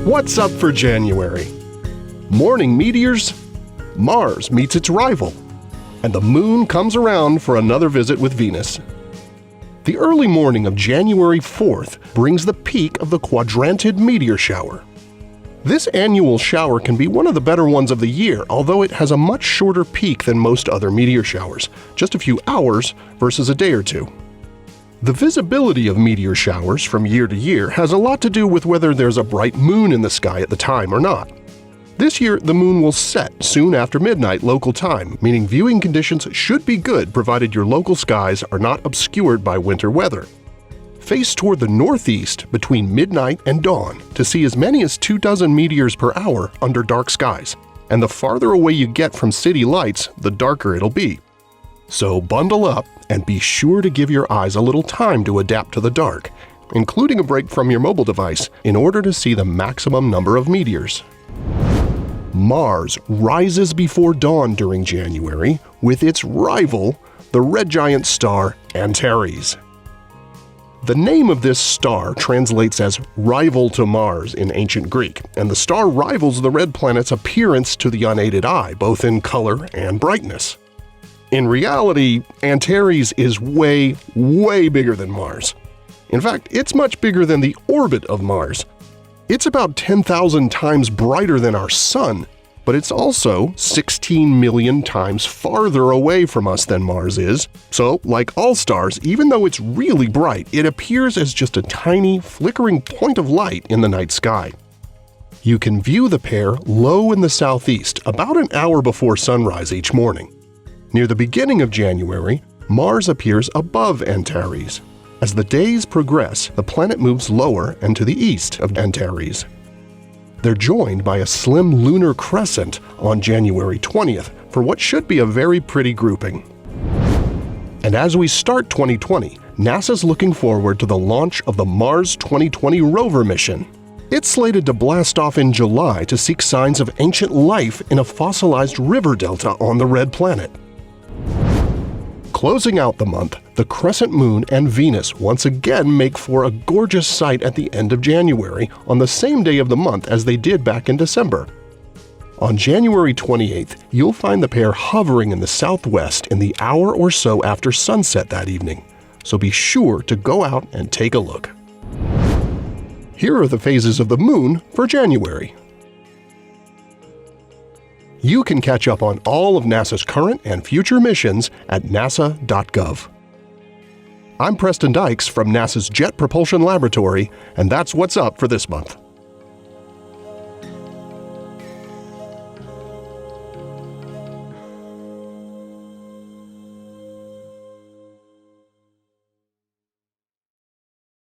What's up for January? Morning meteors, Mars meets its rival, and the Moon comes around for another visit with Venus. The early morning of January 4th brings the peak of the quadrantid meteor shower. This annual shower can be one of the better ones of the year, although it has a much shorter peak than most other meteor showers, just a few hours versus a day or two. The visibility of meteor showers from year to year has a lot to do with whether there's a bright moon in the sky at the time or not. This year, the moon will set soon after midnight local time, meaning viewing conditions should be good provided your local skies are not obscured by winter weather. Face toward the northeast between midnight and dawn to see as many as 24 meteors per hour under dark skies, and the farther away you get from city lights, the darker it'll be. So bundle up and be sure to give your eyes a little time to adapt to the dark, including a break from your mobile device, in order to see the maximum number of meteors. Mars rises before dawn during January with its rival, the red giant star Antares. The name of this star translates as rival to Mars in ancient Greek, and the star rivals the red planet's appearance to the unaided eye, both in color and brightness. In reality, Antares is way, way bigger than Mars. In fact, it's much bigger than the orbit of Mars. It's about 10,000 times brighter than our Sun, but it's also 16 million times farther away from us than Mars is. So, like all stars, even though it's really bright, it appears as just a tiny, flickering point of light in the night sky. You can view the pair low in the southeast about an hour before sunrise each morning. Near the beginning of January, Mars appears above Antares. As the days progress, the planet moves lower and to the east of Antares. They're joined by a slim lunar crescent on January 20th for what should be a very pretty grouping. And as we start 2020, NASA's looking forward to the launch of the Mars 2020 rover mission. It's slated to blast off in July to seek signs of ancient life in a fossilized river delta on the red planet. Closing out the month, the crescent moon and Venus once again make for a gorgeous sight at the end of January, on the same day of the month as they did back in December. On January 28th, you'll find the pair hovering in the southwest in the hour or so after sunset that evening, so be sure to go out and take a look. Here are the phases of the moon for January. You can catch up on all of NASA's current and future missions at nasa.gov. I'm Preston Dykes from NASA's Jet Propulsion Laboratory, and that's what's up for this month.